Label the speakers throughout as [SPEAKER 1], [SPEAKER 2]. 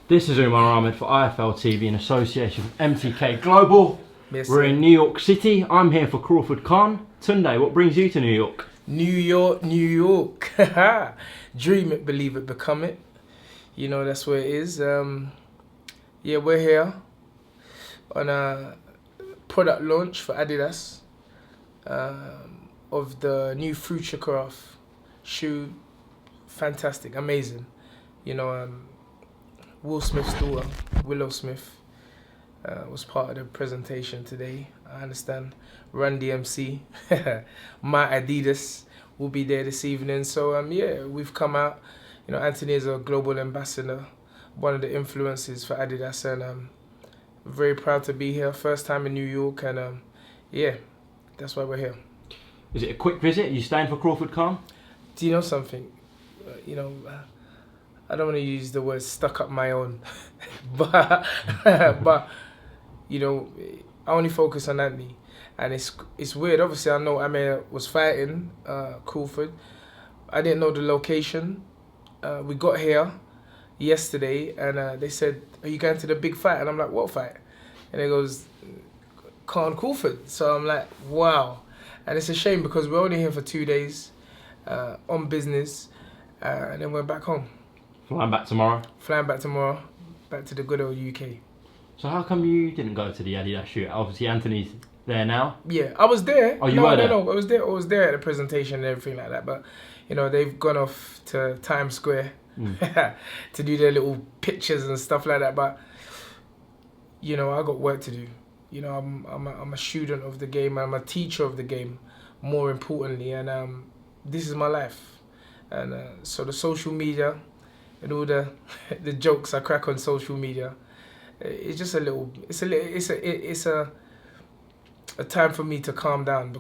[SPEAKER 1] This is UMAR AHMED for IFL TV in association with MTK Global.
[SPEAKER 2] Yes,
[SPEAKER 1] We're in New York City. I'm here for Crawford Khan. Tunde, what brings you to New York?
[SPEAKER 2] New York, New York. Dream it, believe it, become it. You know, that's where it is. Yeah, we're here on a product launch for Adidas of the new Futurecraft shoe. Fantastic, amazing. You know, Will Smith's daughter, Willow Smith, was part of the presentation today. I understand Run DMC, my Adidas will be there this evening. So yeah, we've come out. You know, Anthony is a global ambassador, one of the influences for Adidas, and very proud to be here. First time in New York, and yeah, that's why we're here.
[SPEAKER 1] Is it a quick visit? Are you staying for Crawford Khan?
[SPEAKER 2] Do you know something? You know, I don't want to use the word stuck up my own, but you know, I only focus on Anthony, and it's weird. Obviously, I know AHMED was fighting Crawford. I didn't know the location. We got here yesterday, and they said, "Are you going to the big fight?" And I'm like, "What fight?" And it goes, "Khan Crawford." So I'm like, "Wow!" And it's a shame because we're only here for 2 days on business, and then we're back home.
[SPEAKER 1] Flying back tomorrow?
[SPEAKER 2] Flying back tomorrow, back to the good old UK.
[SPEAKER 1] So how come you didn't go to the Adidas shoot? Obviously Anthony's there now.
[SPEAKER 2] Yeah, I was there.
[SPEAKER 1] Oh, you were there?
[SPEAKER 2] No, I was there. I was there at the presentation and everything like that. But you know, they've gone off to Times Square to do their little pictures and stuff like that. But you know, I got work to do. You know, I'm a student of the game. I'm a teacher of the game, more importantly. And this is my life. And so the social media and all the jokes I crack on social media, it's just it's a time for me to calm down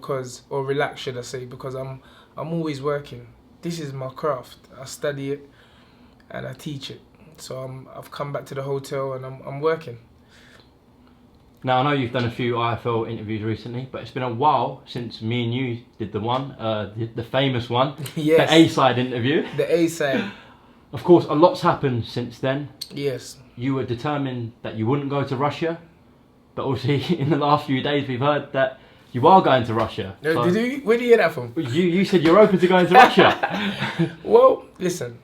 [SPEAKER 2] or relax, should I say, because I'm always working. This is my craft. I study it and I teach it. So I've come back to the hotel and I'm working.
[SPEAKER 1] Now I know you've done a few IFL interviews recently, but it's been a while since me and you did the one, the famous one,
[SPEAKER 2] yes.
[SPEAKER 1] The A-side interview.
[SPEAKER 2] The A-side.
[SPEAKER 1] Of course, a lot's happened since then.
[SPEAKER 2] Yes.
[SPEAKER 1] You were determined that you wouldn't go to Russia, but obviously in the last few days we've heard that you are going to Russia. So
[SPEAKER 2] where did you hear that from?
[SPEAKER 1] You said you're open to going to Russia.
[SPEAKER 2] Well, listen,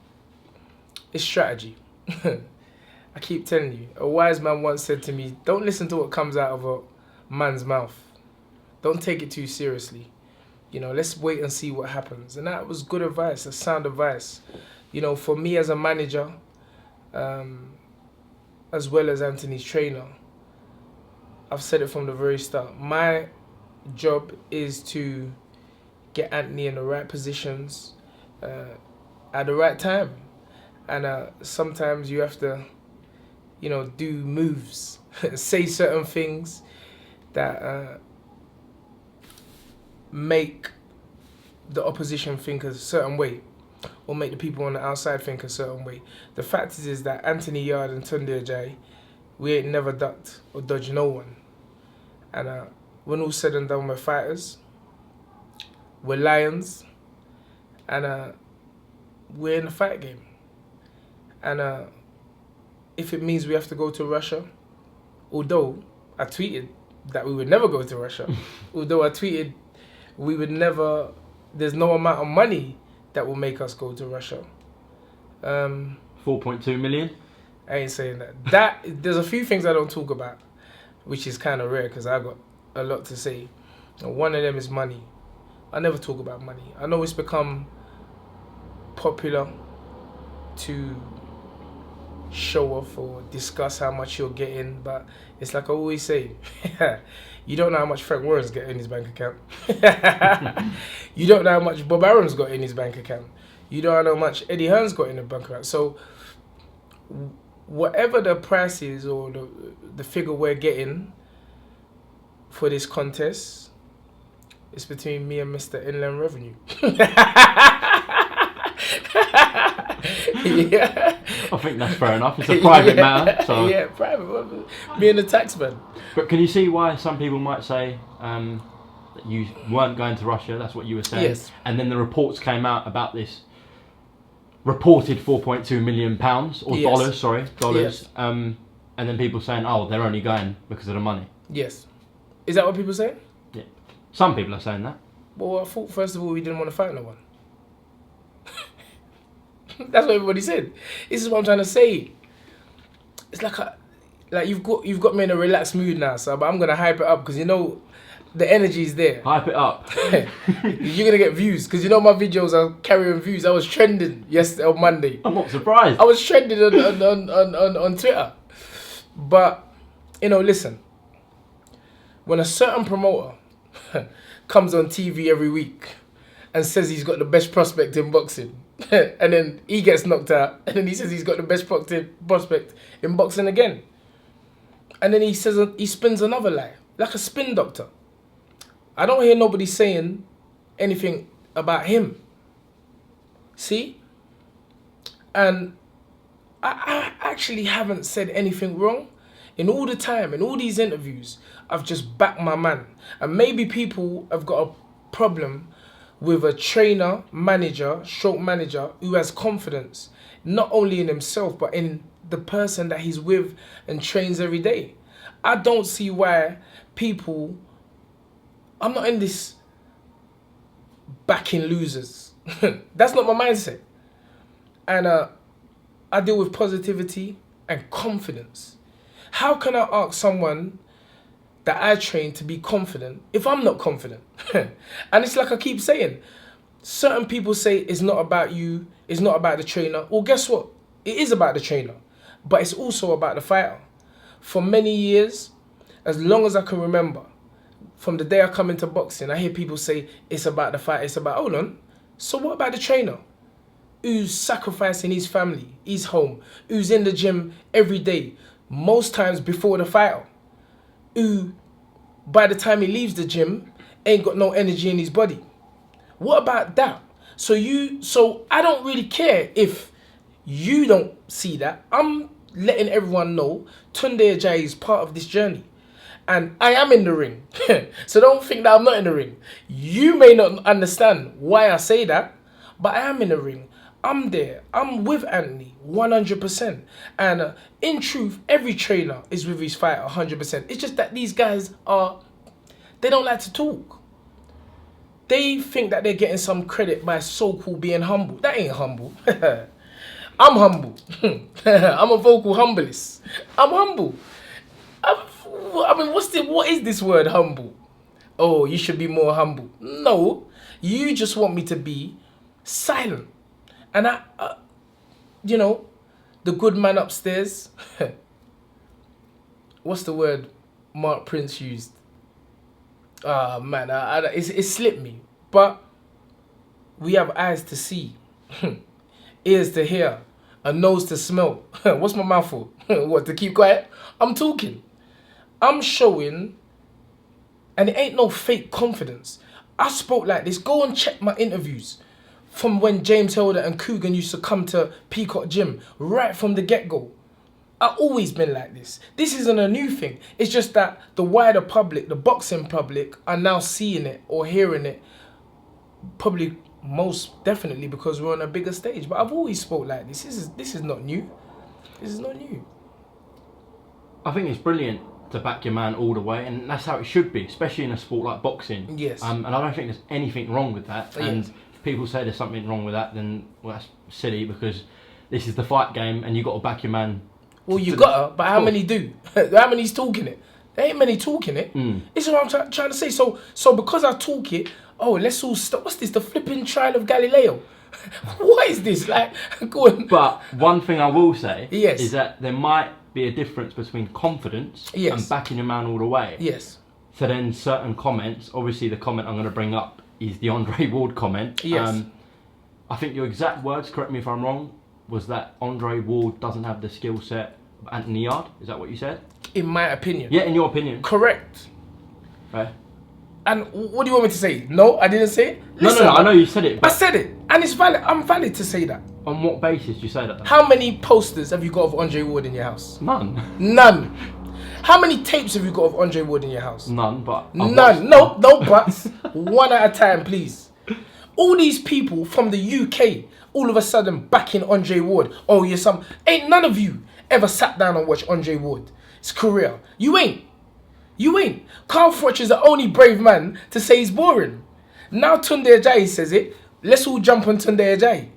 [SPEAKER 2] it's strategy. I keep telling you, a wise man once said to me, don't listen to what comes out of a man's mouth. Don't take it too seriously. You know, let's wait and see what happens. And that was good advice, a sound advice. You know, for me as a manager, as well as Anthony's trainer, I've said it from the very start. My job is to get Anthony in the right positions at the right time. And sometimes you have to, you know, do moves, say certain things that make the opposition think a certain way, or make the people on the outside think a certain way. The fact is that Anthony, Yarde and Tunde Ajayi, we ain't never ducked or dodged no one. And when all said and done, we're fighters, we're lions, and we're in the fight game. And if it means we have to go to Russia, although I tweeted that we would never go to Russia, although I tweeted we would never, there's no amount of money that will make us go to Russia.
[SPEAKER 1] 4.2 million?
[SPEAKER 2] I ain't saying that. There's a few things I don't talk about, which is kind of rare because I got a lot to say. And one of them is money. I never talk about money. I know it's become popular to show off or discuss how much you're getting, but it's like I always say, you don't know how much Frank Warren's got in his bank account. You don't know how much Bob Aaron's got in his bank account. You don't know how much Eddie Hearn's got in the bank account. So whatever the price is or the figure we're getting for this contest, it's between me and Mr. Inland Revenue. Yeah.
[SPEAKER 1] I think that's fair enough. It's a private matter. So.
[SPEAKER 2] Yeah, private. Me and the taxman.
[SPEAKER 1] But can you see why some people might say that you weren't going to Russia? That's what you were saying.
[SPEAKER 2] Yes.
[SPEAKER 1] And then the reports came out about this reported £4.2 million or
[SPEAKER 2] Yes.
[SPEAKER 1] dollars.
[SPEAKER 2] Yes.
[SPEAKER 1] And then people saying, oh, they're only going because of the money.
[SPEAKER 2] Yes. Is that what people say?
[SPEAKER 1] Yeah. Some people are saying that.
[SPEAKER 2] Well, I thought first of all we didn't want to fight no one. That's what everybody said. This is what I'm trying to say. It's like you've got me in a relaxed mood now, so but I'm gonna hype it up because you know the energy is there.
[SPEAKER 1] Hype it up.
[SPEAKER 2] You're gonna get views because you know my videos are carrying views. I was trending yesterday on Monday.
[SPEAKER 1] I'm not surprised.
[SPEAKER 2] I was trending on Twitter. But you know, listen. When a certain promoter comes on TV every week and says he's got the best prospect in boxing, and then he gets knocked out, and then he says he's got the best prospect in boxing again, and then he spins another lie, like a spin doctor. I don't hear nobody saying anything about him. See? And I actually haven't said anything wrong. In all the time, in all these interviews, I've just backed my man. And maybe people have got a problem with a trainer, stroke manager, who has confidence, not only in himself, but in the person that he's with and trains every day. I don't see why people... I'm not in this backing losers. That's not my mindset. And I deal with positivity and confidence. How can I ask someone that I train to be confident if I'm not confident? And it's like I keep saying, certain people say it's not about you, it's not about the trainer. Well, guess what? It is about the trainer, but it's also about the fighter. For many years, as long as I can remember, from the day I come into boxing, I hear people say it's about the fight, it's about, hold on, so what about the trainer? Who's sacrificing his family, his home, who's in the gym every day, most times before the fighter, who by the time he leaves the gym ain't got no energy in his body. What about that? So I don't really care if you don't see that. I'm letting everyone know Tunde Ajayi is part of this journey. And I am in the ring. So don't think that I'm not in the ring. You may not understand why I say that, but I am in the ring. I'm there. I'm with Anthony 100%. And in truth, every trainer is with his fighter 100%. It's just that these guys they don't like to talk. They think that they're getting some credit by so-called being humble. That ain't humble. I'm humble. I'm a vocal humblist. I'm humble. I mean, what is this word humble? Oh, you should be more humble. No, you just want me to be silent. And you know, the good man upstairs, what's the word Mark Prince used? Man, it slipped me. But we have eyes to see, ears to hear, a nose to smell. What's my mouth for? What, to keep quiet? I'm talking. I'm showing, and it ain't no fake confidence. I spoke like this. Go and check my interviews from when James Helder and Coogan used to come to Peacock Gym, right from the get-go. I've always been like this. This isn't a new thing. It's just that the wider public, the boxing public, are now seeing it or hearing it, probably most definitely because we're on a bigger stage. But I've always spoke like this. This is not new. This is not new.
[SPEAKER 1] I think it's brilliant to back your man all the way, and that's how it should be, especially in a sport like boxing.
[SPEAKER 2] Yes.
[SPEAKER 1] And I don't think there's anything wrong with that. And if people say there's something wrong with that, then well, that's silly, because this is the fight game, and you got to back your man.
[SPEAKER 2] Well, you gotta, but how many do? How many's talking it? There ain't many talking it. This is what I'm trying to say. So because I talk it, oh, let's all stop. What's this? The flipping trial of Galileo? What is this? Like, go on.
[SPEAKER 1] But one thing I will say
[SPEAKER 2] Yes.
[SPEAKER 1] is that there might be a difference between confidence and backing your man all the way.
[SPEAKER 2] Yes.
[SPEAKER 1] So then certain comments, obviously the comment I'm going to bring up is the Andre Ward comment.
[SPEAKER 2] Yes.
[SPEAKER 1] I think your exact words, correct me if I'm wrong, was that Andre Ward doesn't have the skill set of Anthony Yarde. Is that what you said? In
[SPEAKER 2] my opinion.
[SPEAKER 1] Yeah, in your opinion.
[SPEAKER 2] Correct.
[SPEAKER 1] Right.
[SPEAKER 2] And what do you want me to say? No, I didn't say it?
[SPEAKER 1] Listen, no, I know you said it.
[SPEAKER 2] I said it. And it's valid. I'm valid to say that.
[SPEAKER 1] On what basis do you say that then?
[SPEAKER 2] How many posters have you got of Andre Ward in your house?
[SPEAKER 1] None.
[SPEAKER 2] None. How many tapes have you got of Andre Ward in your house?
[SPEAKER 1] None, but...
[SPEAKER 2] None. No buts. One at a time, please. All these people from the UK, all of a sudden backing Andre Ward. Oh, you're some... Ain't none of you ever sat down and watched Andre Ward's career. You ain't. You ain't. Carl Froch is the only brave man to say he's boring. Now Tunde Ajayi says it. Let's all jump on Tunde Ajayi.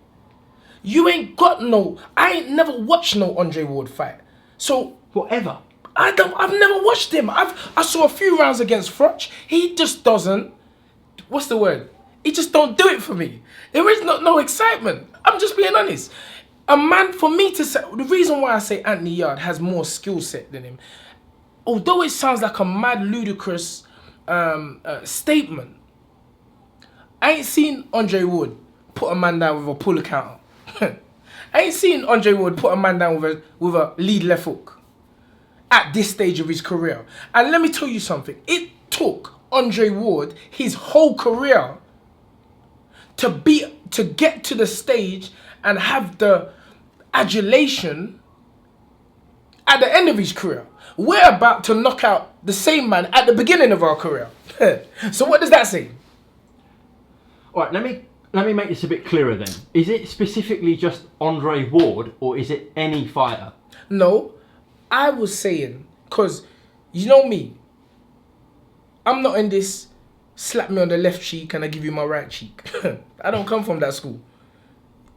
[SPEAKER 2] You ain't got no... I ain't never watched no Andre Ward fight. So...
[SPEAKER 1] Whatever.
[SPEAKER 2] I've never watched him. I saw a few rounds against Froch. He just doesn't... What's the word? He just don't do it for me. There is no excitement. I'm just being honest. A man, for me to say... The reason why I say Anthony Yarde has more skill set than him, although it sounds like a mad, ludicrous statement, I ain't seen Andre Ward put a man down with a pull counter. I ain't seen Andre Ward put a man down with a lead left hook at this stage of his career. And let me tell you something. It took Andre Ward his whole career to get to the stage and have the adulation at the end of his career. We're about to knock out the same man at the beginning of our career. So what does that say?
[SPEAKER 1] All right, let me make this a bit clearer then. Is it specifically just Andre Ward, or is it any fighter?
[SPEAKER 2] No, I was saying, because you know me, I'm not in this slap me on the left cheek and I give you my right cheek. I don't come from that school.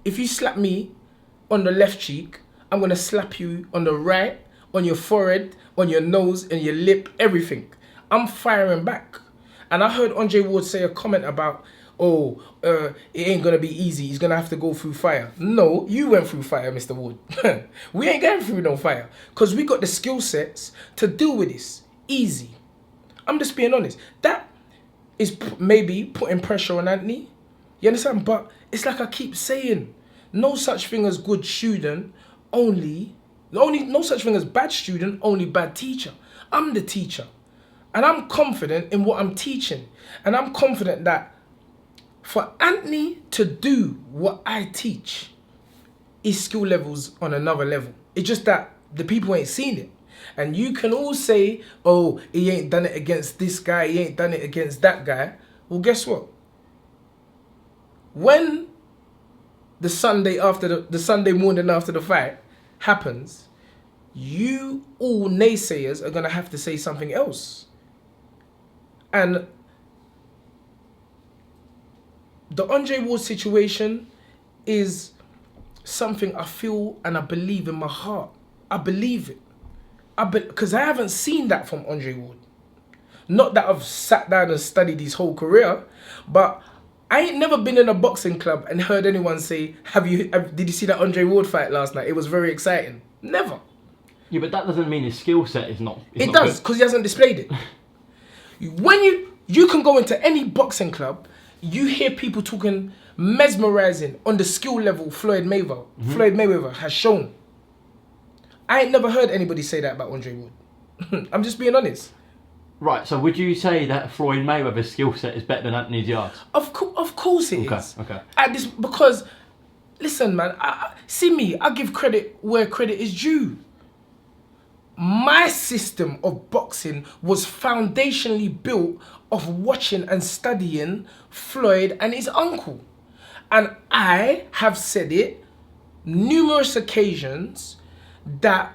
[SPEAKER 2] If you slap me on the left cheek, I'm going to slap you on the right, on your forehead, on your nose, and your lip, everything. I'm firing back. And I heard Andre Ward say a comment about, it ain't going to be easy. He's going to have to go through fire. No, you went through fire, Mr. Ward. We ain't going through no fire. Because we got the skill sets to deal with this. Easy. I'm just being honest. That is maybe putting pressure on Anthony. You understand? But it's like I keep saying, no such thing as good student, no such thing as bad student, only bad teacher. I'm the teacher. And I'm confident in what I'm teaching. And I'm confident that for Anthony to do what I teach, his skill level's on another level. It's just that the people ain't seen it. And you can all say, oh, he ain't done it against this guy, he ain't done it against that guy. Well, guess what? When the Sunday morning after the fight happens, you all naysayers are going to have to say something else. And the Andre Ward situation is something I feel and I believe in my heart. I believe it. Because I haven't seen that from Andre Ward. Not that I've sat down and studied his whole career, but I ain't never been in a boxing club and heard anyone say, did you see that Andre Ward fight last night? It was very exciting. Never.
[SPEAKER 1] Yeah, but that doesn't mean his skill set is not.
[SPEAKER 2] It does, because he hasn't displayed it. When you can go into any boxing club, you hear people talking mesmerizing on the skill level Floyd Mayweather has shown. I ain't never heard anybody say that about Andre Ward. I'm just being honest. Right,
[SPEAKER 1] so would you say that Floyd Mayweather's skill set is better than Anthony Yarde's?
[SPEAKER 2] Of course it is.
[SPEAKER 1] Okay.
[SPEAKER 2] Because, listen, man, I give credit where credit is due. My system of boxing was foundationally built of watching and studying Floyd and his uncle. And I have said it numerous occasions that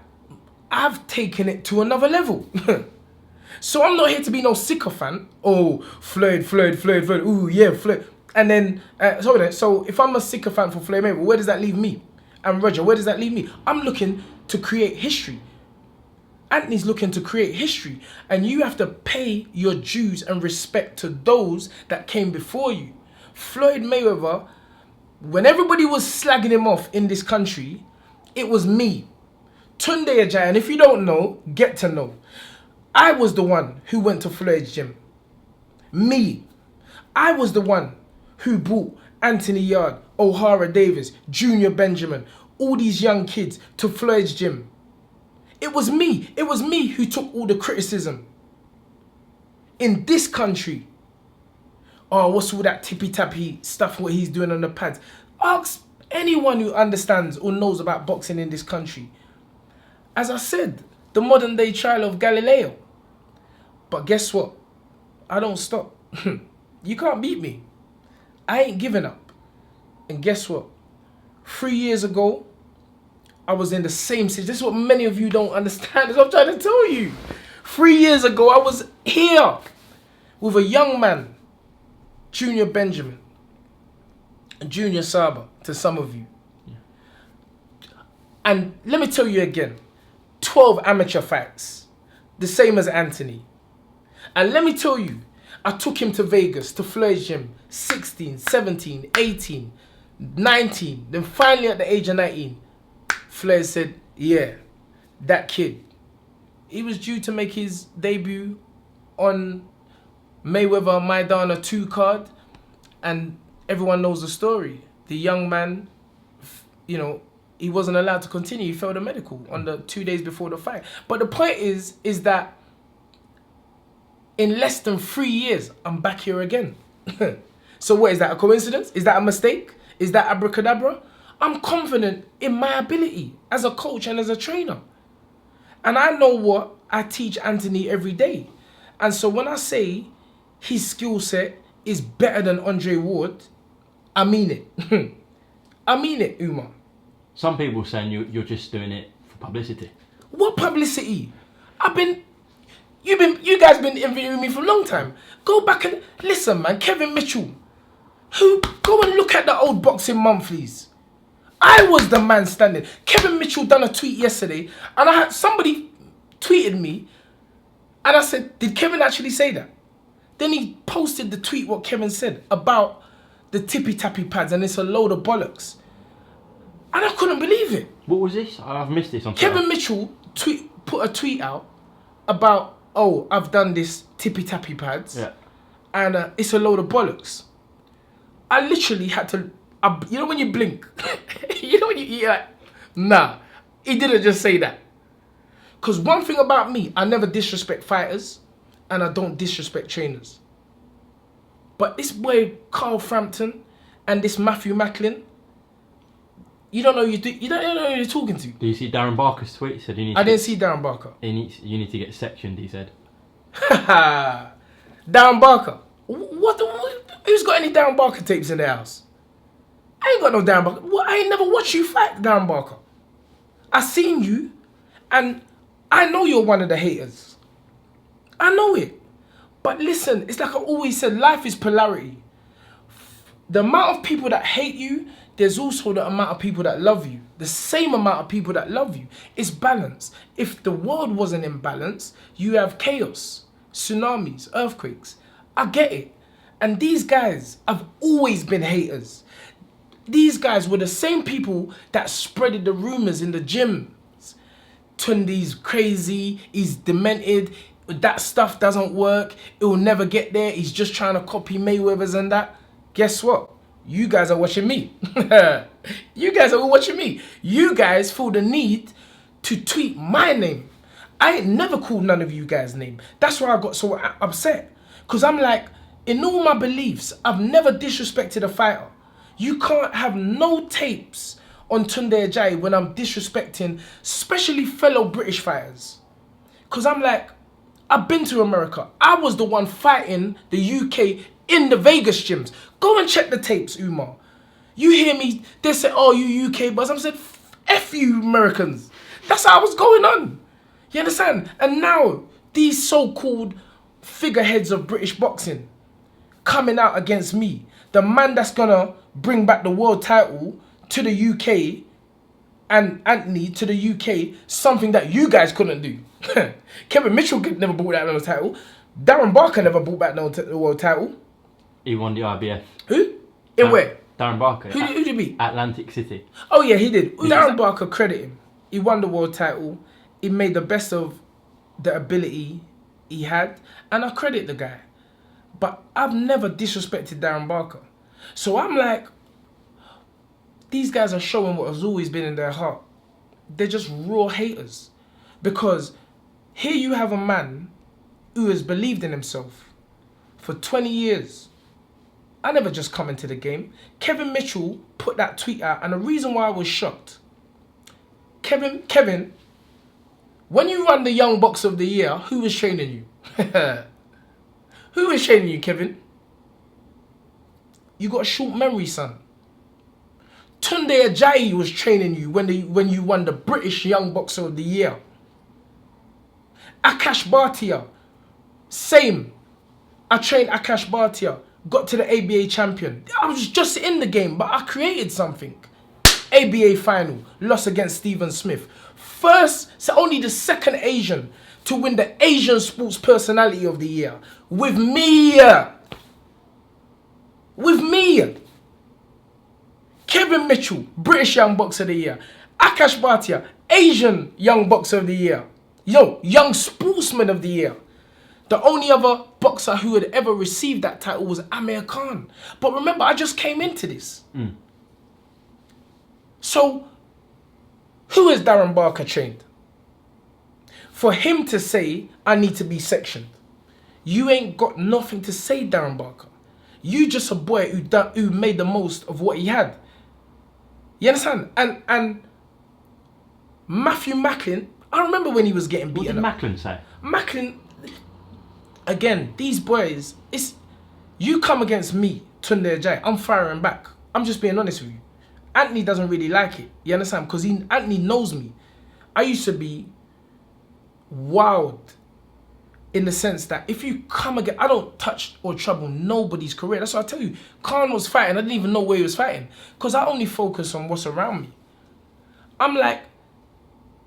[SPEAKER 2] I've taken it to another level. So I'm not here to be no sycophant. Oh, Floyd, ooh, yeah, Floyd. And then, so if I'm a sycophant for Floyd Mayweather, where does that leave me? And Roger, where does that leave me? I'm looking to create history. Anthony's looking to create history. And you have to pay your dues and respect to those that came before you. Floyd Mayweather, when everybody was slagging him off in this country, it was me. Tunde Ajayi, and if you don't know, get to know. I was the one who went to Floyd's gym. Me. I was the one who brought Anthony Yarde, O'Hara Davis, Junior Benjamin, all these young kids to Floyd's gym. It was me. It was me who took all the criticism. In this country. Oh, what's all that tippy-tappy stuff, what he's doing on the pads? Ask anyone who understands or knows about boxing in this country. As I said, the modern day trial of Galileo. But guess what? I don't stop. You can't beat me. I ain't giving up. And guess what? 3 years ago, I was in the same situation. This is what many of you don't understand. This is what I'm trying to tell you. 3 years ago, I was here with a young man, Junior Benjamin, Junior Saba, to some of you. Yeah. And let me tell you again, 12 amateur fights, the same as Anthony. And let me tell you, I took him to Vegas, to Fleur's gym, 16, 17, 18, 19. Then finally at the age of 19, Fleur said, yeah, that kid. He was due to make his debut on Mayweather Maidana 2 card. And everyone knows the story. The young man, you know, he wasn't allowed to continue. He failed a medical on the 2 days before the fight. But the point is that in less than 3 years, I'm back here again. So what, is that a coincidence? Is that a mistake? Is that abracadabra? I'm confident in my ability as a coach and as a trainer. And I know what I teach Anthony every day. And so when I say his skill set is better than Andre Ward, I mean it. I mean it, Umar.
[SPEAKER 1] Some people saying you're just doing it for publicity.
[SPEAKER 2] What publicity? You guys been interviewing me for a long time. Go back and listen, man. Kevin Mitchell, go and look at the old Boxing Monthlies. I was the man standing. Kevin Mitchell done a tweet yesterday, and I had somebody tweeted me, and I said, did Kevin actually say that? Then he posted the tweet what Kevin said about the tippy-tappy pads, and it's a load of bollocks. And I couldn't believe it.
[SPEAKER 1] What was this? I've missed this on
[SPEAKER 2] Kevin Mitchell put a tweet out about, oh, I've done this tippy-tappy pads,
[SPEAKER 1] yeah,
[SPEAKER 2] and it's a load of bollocks. I literally had to, you know when you blink? You know when you're like, nah, he didn't just say that. Because one thing about me, I never disrespect fighters, and I don't disrespect trainers. But this boy, Carl Frampton, and this Matthew Macklin, you don't know you don't know who you're talking to.
[SPEAKER 1] Do you see Darren Barker's tweet? He said you need.
[SPEAKER 2] I didn't see Darren Barker.
[SPEAKER 1] You need to get sectioned. He said.
[SPEAKER 2] Darren Barker. Who's got any Darren Barker tapes in their house? I ain't got no Darren Barker. I ain't never watched you fight, Darren Barker. I seen you, and I know you're one of the haters. I know it. But listen, it's like I always said, life is polarity. The amount of people that hate you, there's also the amount of people that love you. The same amount of people that love you. It's balance. If the world wasn't in balance, you have chaos, tsunamis, earthquakes. I get it. And these guys have always been haters. These guys were the same people that spreaded the rumors in the gyms. Tunde's crazy, he's demented, that stuff doesn't work, it will never get there, he's just trying to copy Mayweather's and that. Guess what? You guys are watching me. You guys are watching me. You guys feel the need to tweet my name. I ain't never called none of you guys' name. That's why I got so upset. Because I'm like, in all my beliefs, I've never disrespected a fighter. You can't have no tapes on Tunde Ajayi when I'm disrespecting, especially fellow British fighters. Because I'm like, I've been to America. I was the one fighting the UK in the Vegas gyms. Go and check the tapes, Umar. You hear me, they say, oh, you UK buzz. I'm saying, F you Americans. That's how I was going on. You understand? And now, these so-called figureheads of British boxing coming out against me. The man that's gonna bring back the world title to the UK and Anthony to the UK, something that you guys couldn't do. Kevin Mitchell never brought that world title. Darren Barker never brought back the world title.
[SPEAKER 1] He won the IBF.
[SPEAKER 2] Who? In where? Darren Barker. Who did he beat?
[SPEAKER 1] Atlantic City.
[SPEAKER 2] Oh yeah, he did. Darren Barker, credit him. He won the world title. He made the best of the ability he had, and I credit the guy. But I've never disrespected Darren Barker. So I'm like, these guys are showing what has always been in their heart. They're just raw haters. Because here you have a man who has believed in himself for 20 years. I never just come into the game. Kevin Mitchell put that tweet out, and the reason why I was shocked, Kevin, when you run the Young Boxer of the Year, who was training you? Who was training you, Kevin? You got a short memory, son. Tunde Ajayi was training you when you won the British Young Boxer of the Year. Akash Bhatia, same. I trained Akash Bhatia, got to the ABA champion. I was just in the game, but I created something. ABA final, lost against Stephen Smith. Only the second Asian to win the Asian Sports Personality of the Year. With me. Kevin Mitchell, British Young Boxer of the Year. Akash Bhatia, Asian Young Boxer of the Year. Young Sportsman of the Year. The only other boxer who had ever received that title was Amir Khan. But remember, I just came into this. So, who has Darren Barker trained? For him to say, I need to be sectioned. You ain't got nothing to say, Darren Barker. You just a boy who made the most of what he had. You understand? And Matthew Macklin, I remember when he was getting beaten up.
[SPEAKER 1] What did Macklin say?
[SPEAKER 2] Macklin, again, these boys, you come against me, Tunde Ajayi, I'm firing back. I'm just being honest with you. Anthony doesn't really like it. You understand? Because Anthony knows me. I used to be wild in the sense that if you come again, I don't touch or trouble nobody's career. That's what I tell you. Khan was fighting. I didn't even know where he was fighting because I only focus on what's around me. I'm like,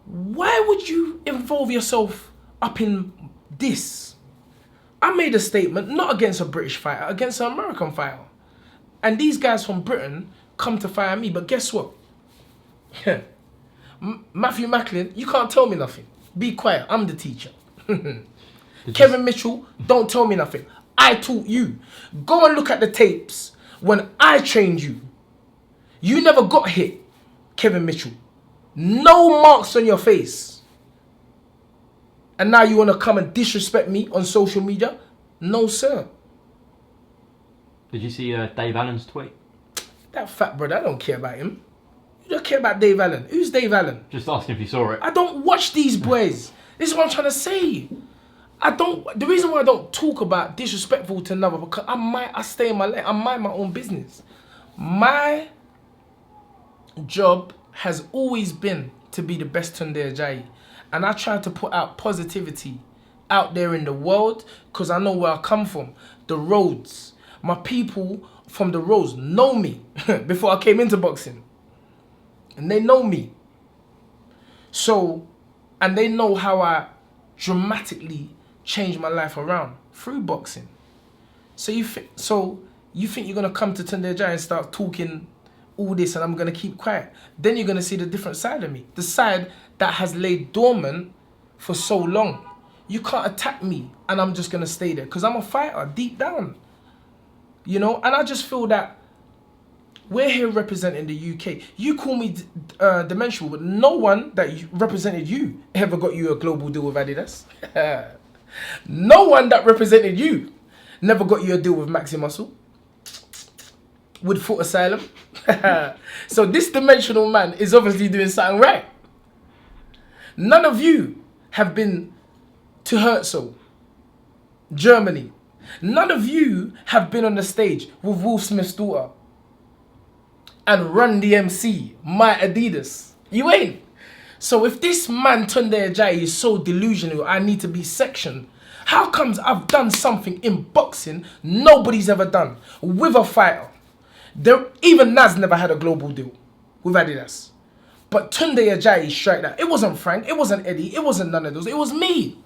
[SPEAKER 2] why would you involve yourself up in this? I made a statement, not against a British fighter, against an American fighter. And these guys from Britain come to fire me, but guess what? Matthew Macklin, you can't tell me nothing. Be quiet, I'm the teacher. Kevin Mitchell, don't tell me nothing. I taught you. Go and look at the tapes when I trained you. You never got hit, Kevin Mitchell. No marks on your face. And now you want to come and disrespect me on social media? No, sir.
[SPEAKER 1] Did you see Dave Allen's tweet?
[SPEAKER 2] That fat brother, I don't care about him. You don't care about Dave Allen. Who's Dave Allen?
[SPEAKER 1] Just asking if you saw it.
[SPEAKER 2] I don't watch these boys. This is what I'm trying to say. The reason why I don't talk about disrespectful to another, because I stay in my lane. I mind my own business. My job has always been to be the best Tunde Ajayi. And I try to put out positivity out there in the world because I know where I come from. The roads. My people from the roads know me before I came into boxing. And they know me. So, and they know how I dramatically changed my life around through boxing. So you think you're going to come to Tunde Ajayi and start talking all this and I'm going to keep quiet. Then you're going to see the different side of me. The side that has laid dormant for so long. You can't attack me and I'm just going to stay there because I'm a fighter deep down. You know, and I just feel that we're here representing the UK. You call me dimensional, but no one that represented you ever got you a global deal with Adidas. No one that represented you never got you a deal with Maxi Muscle. With Foot Asylum. So this dimensional man is obviously doing something right. None of you have been to Herzl, Germany. None of you have been on the stage with Will Smith's daughter and Run DMC, my Adidas. You ain't. So if this man Tunde Ajayi is so delusional, I need to be sectioned. How comes I've done something in boxing nobody's ever done with a fighter? Even Naz never had a global deal with Adidas. But Tunde Ajayi strike that. It wasn't Frank, it wasn't Eddie, it wasn't none of those, it was me.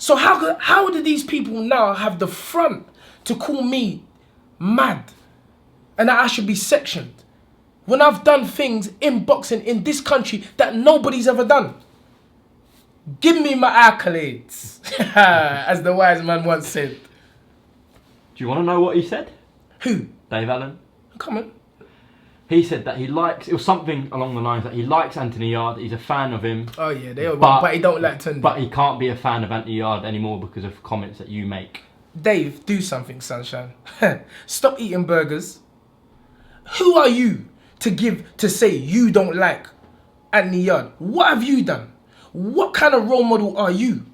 [SPEAKER 2] So how do these people now have the front to call me mad and that I should be sectioned when I've done things in boxing in this country that nobody's ever done? Give me my accolades, as the wise man once said.
[SPEAKER 1] Do you want to know what he said?
[SPEAKER 2] Who?
[SPEAKER 1] Dave Allen.
[SPEAKER 2] Come on.
[SPEAKER 1] He said that it was something along the lines that he likes Anthony Yarde, he's a fan of him.
[SPEAKER 2] Oh yeah, but he don't like Tunde.
[SPEAKER 1] But he can't be a fan of Anthony Yarde anymore because of comments that you make.
[SPEAKER 2] Dave, do something, sunshine. Stop eating burgers. Who are you to say you don't like Anthony Yarde? What have you done? What kind of role model are you?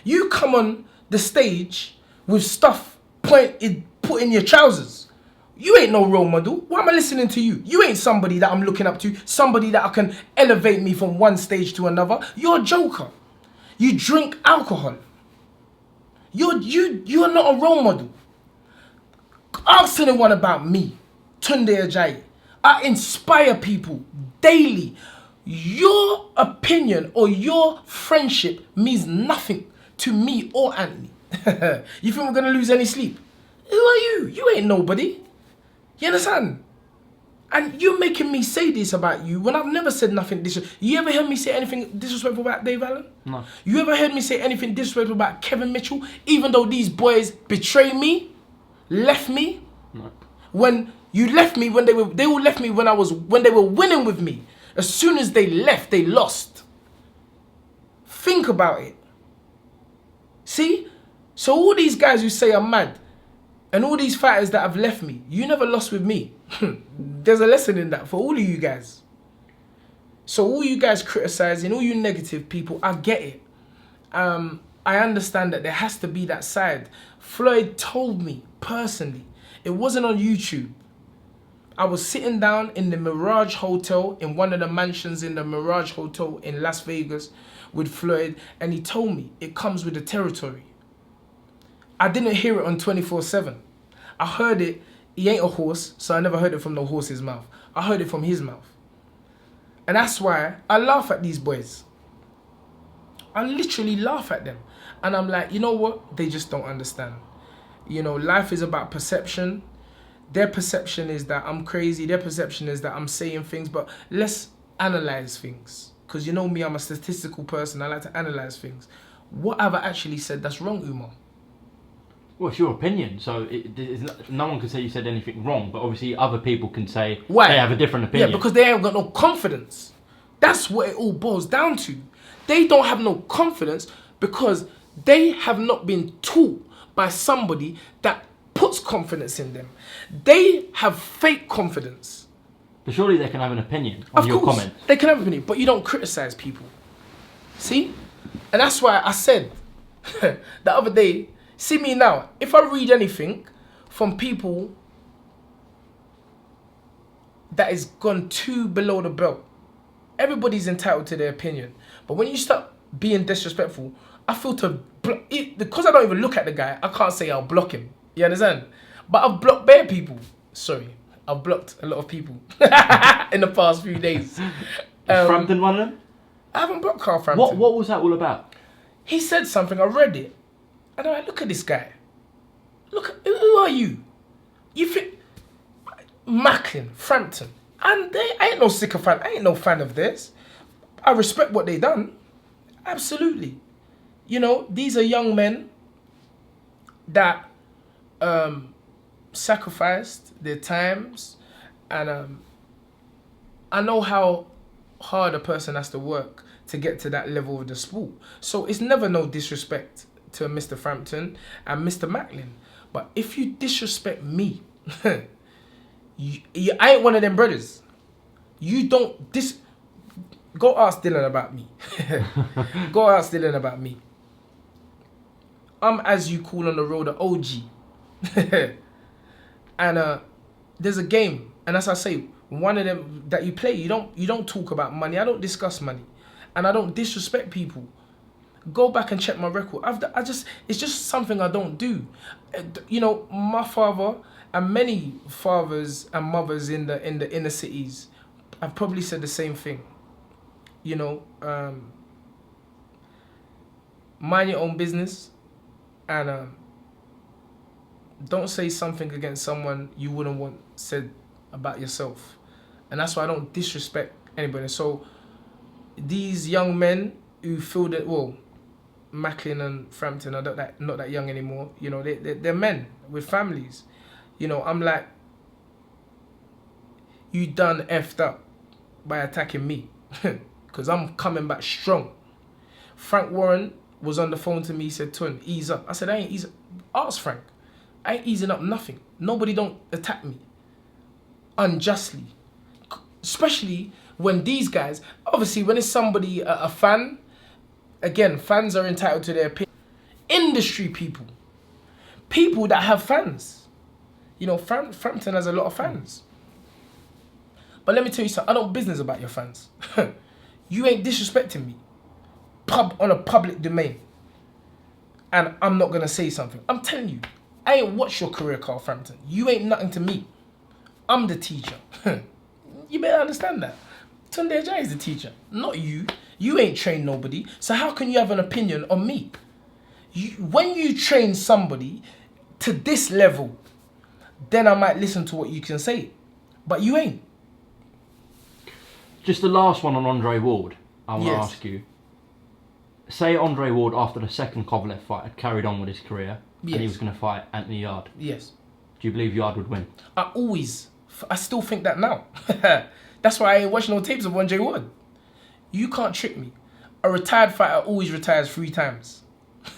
[SPEAKER 2] You come on the stage with stuff put in your trousers. You ain't no role model. Why am I listening to you? You ain't somebody that I'm looking up to. Somebody that I can elevate me from one stage to another. You're a joker. You drink alcohol. You're not a role model. Ask anyone about me, Tunde Ajayi. I inspire people daily. Your opinion or your friendship means nothing to me or Anthony. You think we're going to lose any sleep? Who are you? You ain't nobody. You understand? And you're making me say this about you when I've never said nothing disrespectful. You ever heard me say anything disrespectful about Dave Allen?
[SPEAKER 1] No.
[SPEAKER 2] You ever heard me say anything disrespectful about Kevin Mitchell? Even though these boys betrayed me, left me?
[SPEAKER 1] No.
[SPEAKER 2] When you left me, they all left me when they were winning with me. As soon as they left, they lost. Think about it. See? So all these guys who say I'm mad, and all these fighters that have left me, you never lost with me. There's a lesson in that for all of you guys. So all you guys criticizing, all you negative people, I get it. I understand that there has to be that side. Floyd told me personally, it wasn't on YouTube. I was sitting down in the Mirage Hotel, in one of the mansions in the Mirage Hotel in Las Vegas with Floyd, and he told me it comes with the territory. I didn't hear it on 24/7. I heard it, he ain't a horse, so I never heard it from the horse's mouth. I heard it from his mouth. And that's why I laugh at these boys. I literally laugh at them. And I'm like, you know what? They just don't understand. You know, life is about perception. Their perception is that I'm crazy. Their perception is that I'm saying things, but let's analyze things. Because you know me, I'm a statistical person. I like to analyze things. What have I actually said that's wrong, Umar?
[SPEAKER 1] Well, it's your opinion, so no one can say you said anything wrong, but obviously other people can say
[SPEAKER 2] Why?
[SPEAKER 1] they have a different opinion.
[SPEAKER 2] Yeah, because they ain't got no confidence. That's what it all boils down to. They don't have no confidence because they have not been taught by somebody that puts confidence in them. They have fake confidence.
[SPEAKER 1] But surely they can have an opinion on your comment.
[SPEAKER 2] They can have an opinion, but you don't criticize people. See? And that's why I said the other day, see me now, if I read anything from people that is gone too below the belt, everybody's entitled to their opinion. But when you start being disrespectful, I feel to because I don't even look at the guy, I can't say I'll block him. You understand? But I've blocked bare people. Sorry, I've blocked a lot of people in the past few days.
[SPEAKER 1] Frampton one of them?
[SPEAKER 2] I haven't blocked Carl Frampton.
[SPEAKER 1] What was that all about?
[SPEAKER 2] He said something, I read it. And I'm like, look at this guy. Look, who are you? You think Macklin, Frampton. And I ain't no sycophant. I ain't no fan of theirs. I respect what they done. Absolutely. You know, these are young men that sacrificed their times. And I know how hard a person has to work to get to that level of the sport. So it's never no disrespect to Mr. Frampton and Mr. Macklin. But if you disrespect me, I ain't one of them brothers. You don't go ask Dylan about me. Go ask Dylan about me. I'm, as you call on the road, an OG. And there's a game, and as I say, one of them that you play, you don't talk about money. I don't discuss money, and I don't disrespect people. Go back and check my record. It's just something I don't do. You know, my father and many fathers and mothers in the inner cities have probably said the same thing. You know, mind your own business, and don't say something against someone you wouldn't want said about yourself. And that's why I don't disrespect anybody. So these young men who feel that, well, Macklin and Frampton are not that young anymore. You know, they're men with families. You know, I'm like, you done effed up by attacking me. Because I'm coming back strong. Frank Warren was on the phone to me, he said, Tun, ease up. I said, I ain't easing. Ask Frank. I ain't easing up nothing. Nobody don't attack me unjustly. Especially when these guys, obviously when it's somebody, a fan, again, fans are entitled to their opinion. Industry people. People that have fans. You know, Frampton has a lot of fans. But let me tell you something. I don't business about your fans. You ain't disrespecting me. On a public domain. And I'm not going to say something. I'm telling you. I ain't watched your career, Carl Frampton. You ain't nothing to me. I'm the teacher. You better understand that. Tunde Ajayi is the teacher, not you. You ain't trained nobody. So how can you have an opinion on me? When you train somebody to this level, then I might listen to what you can say. But you ain't.
[SPEAKER 1] Just the last one on Andre Ward, I want to ask you. Say Andre Ward, after the second Kovalev fight, had carried on with his career, and he was going to fight Anthony Yarde.
[SPEAKER 2] Yes.
[SPEAKER 1] Do you believe Yarde would win?
[SPEAKER 2] I still think that now. That's why I ain't watching no tapes of Andre Ward. You can't trick me. A retired fighter always retires 3 times.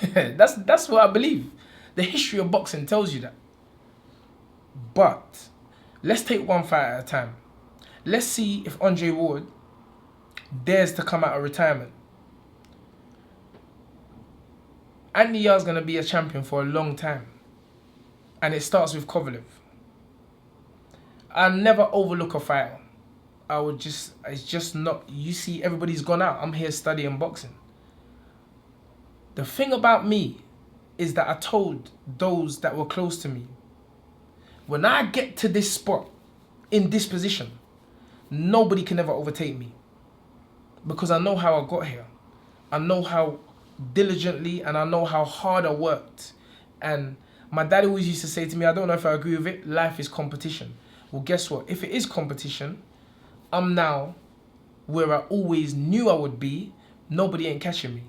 [SPEAKER 2] That's what I believe. The history of boxing tells you that. But let's take one fight at a time. Let's see if Andre Ward dares to come out of retirement. Anthony Yarde's going to be a champion for a long time. And it starts with Kovalev. I'll never overlook a fighter. It's just not, you see, everybody's gone out. I'm here studying boxing. The thing about me is that I told those that were close to me, when I get to this spot, in this position, nobody can ever overtake me. Because I know how I got here. I know how diligently and I know how hard I worked. And my dad always used to say to me, I don't know if I agree with it, life is competition. Well, guess what? If it is competition, I'm now where I always knew I would be. Nobody ain't catching me.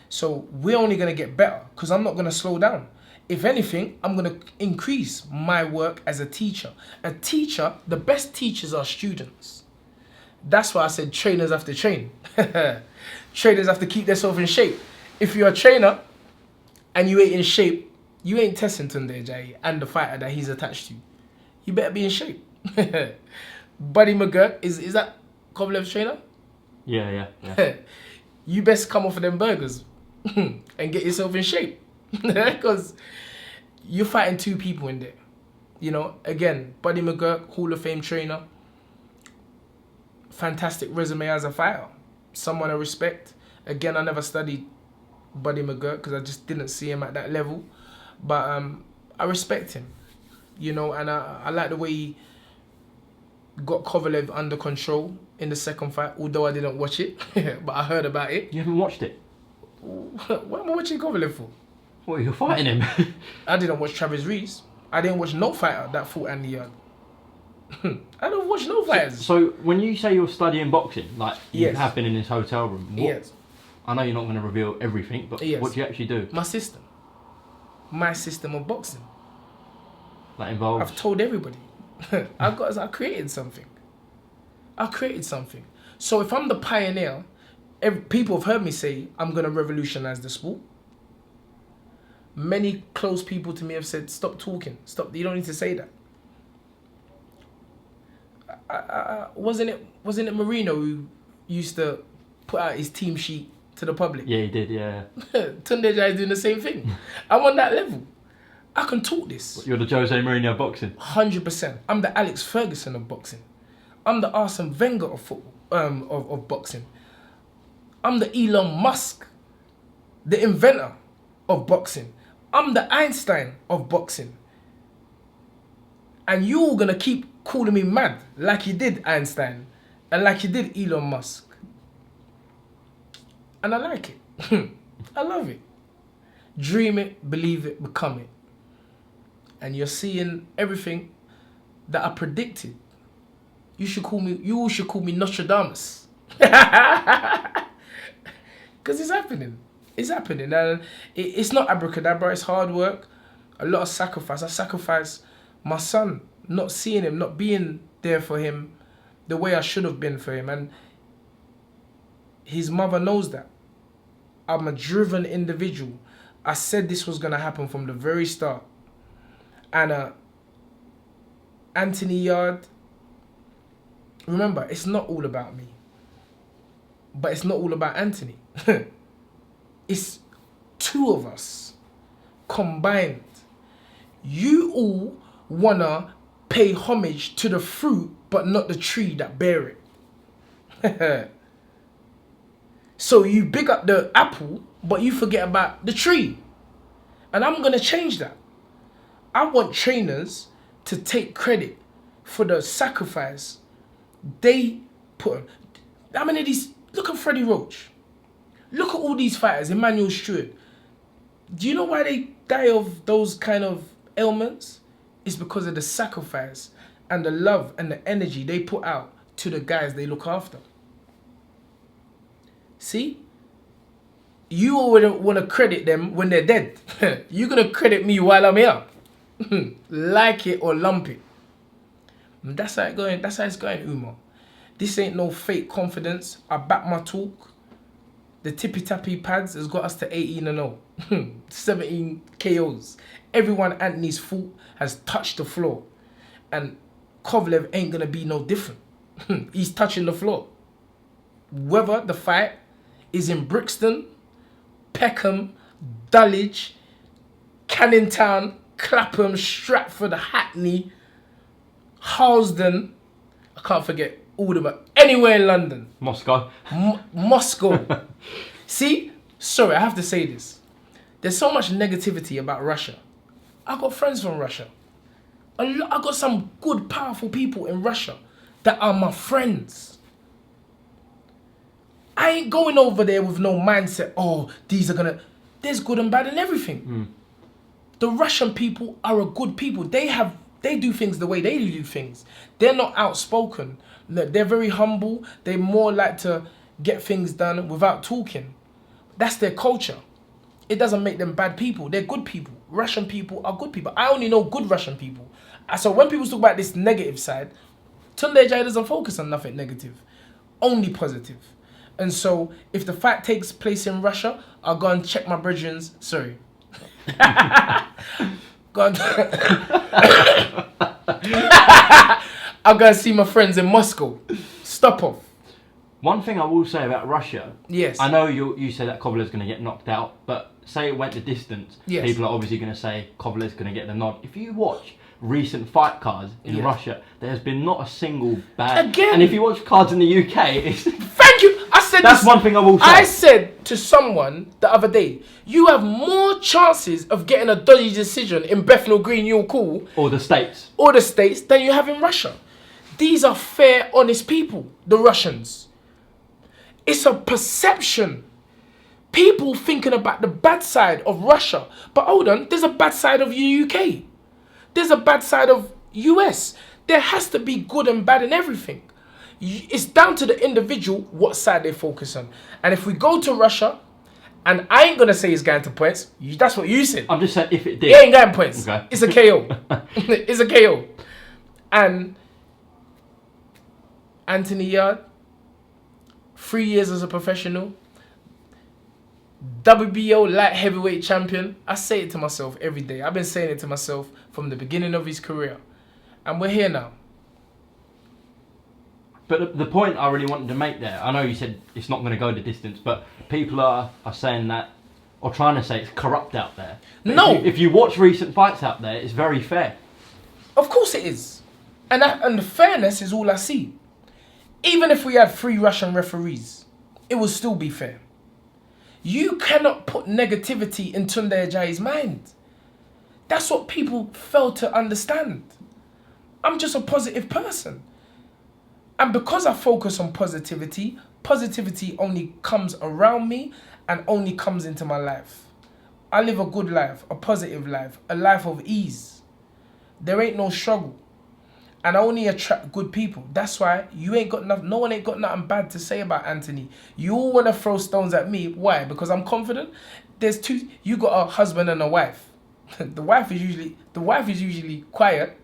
[SPEAKER 2] So we're only going to get better because I'm not going to slow down. If anything, I'm going to increase my work as a teacher. A teacher, the best teachers are students. That's why I said trainers have to train. Trainers have to keep themselves in shape. If you're a trainer and you ain't in shape, you ain't testing Tunde Ajayi and the fighter that he's attached to. You better be in shape. Buddy McGurk, is that Kovalev's trainer?
[SPEAKER 1] Yeah.
[SPEAKER 2] You best come off of them burgers and get yourself in shape. Because you're fighting 2 people in there. You know, again, Buddy McGurk, Hall of Fame trainer. Fantastic resume as a fighter. Someone I respect. Again, I never studied Buddy McGurk because I just didn't see him at that level. But I respect him. You know, and I like the way he got Kovalev under control in the second fight, although I didn't watch it, but I heard about it.
[SPEAKER 1] You haven't watched it?
[SPEAKER 2] What am I watching Kovalev for?
[SPEAKER 1] Well, you're fighting him.
[SPEAKER 2] I didn't watch Travis Reese. I didn't watch no fighter that fought Andy Yarde. I don't watch no fighters.
[SPEAKER 1] So when you say you're studying boxing, like you
[SPEAKER 2] Yes.
[SPEAKER 1] have been in this hotel room,
[SPEAKER 2] Yes.
[SPEAKER 1] I know you're not going to reveal everything, but
[SPEAKER 2] Yes.
[SPEAKER 1] what do you actually do?
[SPEAKER 2] My system. My system of boxing.
[SPEAKER 1] That involves...
[SPEAKER 2] I've told everybody. I created something. So if I'm the pioneer, people have heard me say, I'm going to revolutionize the sport. Many close people to me have said, stop talking. Stop. You don't need to say that. Wasn't it Marino who used to put out his team sheet to the public?
[SPEAKER 1] Yeah, he did, yeah.
[SPEAKER 2] Tunde Ajayi is doing the same thing. I'm on that level. I can talk this.
[SPEAKER 1] You're the Jose Mourinho of boxing.
[SPEAKER 2] 100%. I'm the Alex Ferguson of boxing. I'm the Arsene Wenger of football, of boxing. I'm the Elon Musk, the inventor of boxing. I'm the Einstein of boxing. And you're gonna keep calling me mad like you did Einstein and like you did Elon Musk. And I like it. I love it. Dream it, believe it, become it. And you're seeing everything that I predicted. You all should call me Nostradamus. Because it's happening. It's happening. And it's not abracadabra, it's hard work. A lot of sacrifice. I sacrificed my son, not seeing him, not being there for him the way I should have been for him. And his mother knows that. I'm a driven individual. I said this was going to happen from the very start. And Anthony Yarde, remember, it's not all about me. But it's not all about Anthony. It's 2 of us combined. You all wanna pay homage to the fruit, but not the tree that bear it. So you big up the apple, but you forget about the tree. And I'm gonna change that. I want trainers to take credit for the sacrifice they put on. How many of these? Look at Freddie Roach. Look at all these fighters, Emmanuel Stewart. Do you know why they die of those kind of ailments? It's because of the sacrifice and the love and the energy they put out to the guys they look after. See? You wouldn't want to credit them when they're dead. You're going to credit me while I'm here. Like it or lump it. And that's how it's going. That's how it's going, Umar. This ain't no fake confidence. I back my talk. The tippy-tappy pads has got us to 18-0. 17 KOs. Everyone Anthony's fought has touched the floor. And Kovalev ain't going to be no different. He's touching the floor. Whether the fight is in Brixton, Peckham, Dulwich, Canning Town, Clapham, Stratford, Hackney, Harlesden, I can't forget all of them, anywhere in London.
[SPEAKER 1] Moscow.
[SPEAKER 2] Moscow. See? Sorry, I have to say this. There's so much negativity about Russia. I got friends from Russia. I got some good, powerful people in Russia that are my friends. I ain't going over there with no mindset, oh, these are gonna... There's good and bad in everything. The Russian people are a good people. They do things the way they do things. They're not outspoken. They're very humble. They more like to get things done without talking. That's their culture. It doesn't make them bad people. They're good people. Russian people are good people. I only know good Russian people. So when people talk about this negative side, Tunde Ajayi doesn't focus on nothing negative. Only positive. And so if the fight takes place in Russia, I'll go and check my brethren's. Sorry. God. I'll go and see my friends in Moscow. Stop off.
[SPEAKER 1] One thing I will say about Russia.
[SPEAKER 2] Yes.
[SPEAKER 1] I know you say that Kovalev's going to get knocked out, but say it went the distance.
[SPEAKER 2] Yes.
[SPEAKER 1] People are obviously going to say Kovalev's going to get the nod. If you watch recent fight cards in Russia, there's been not a single bad.
[SPEAKER 2] Again.
[SPEAKER 1] And if you watch cards in the UK, it's...
[SPEAKER 2] Thank you. I said
[SPEAKER 1] that's
[SPEAKER 2] this.
[SPEAKER 1] one thing I will say.
[SPEAKER 2] I said to someone the other day, you have more chances of getting a dodgy decision in Bethnal Green, you'll call,
[SPEAKER 1] or the States,
[SPEAKER 2] than you have in Russia. These are fair, honest people, the Russians. It's a perception. People thinking about the bad side of Russia. But hold on, there's a bad side of the UK. There's a bad side of US. There has to be good and bad in everything. It's down to the individual what side they focus on. And if we go to Russia, and I ain't going to say he's going to points. That's what you said.
[SPEAKER 1] I'm just saying if it did.
[SPEAKER 2] He ain't going points.
[SPEAKER 1] Okay.
[SPEAKER 2] It's a KO. It's a KO. And Anthony Yarde, 3 years as a professional, WBO light heavyweight champion. I say it to myself every day. I've been saying it to myself from the beginning of his career. And we're here now.
[SPEAKER 1] But the point I really wanted to make there, I know you said it's not going to go the distance, but people are saying that, or trying to say it's corrupt out there. But
[SPEAKER 2] no!
[SPEAKER 1] If you watch recent fights out there, it's very fair.
[SPEAKER 2] Of course it is. And the fairness is all I see. Even if we had 3 Russian referees, it would still be fair. You cannot put negativity in Tunde Ajayi's mind. That's what people fail to understand. I'm just a positive person. And because I focus on positivity, positivity only comes around me and only comes into my life. I live a good life, a positive life, a life of ease. There ain't no struggle. And I only attract good people. That's why you ain't got nothing, no one ain't got nothing bad to say about Anthony. You all want to throw stones at me. Why? Because I'm confident. You got a husband and a wife. The wife is usually quiet.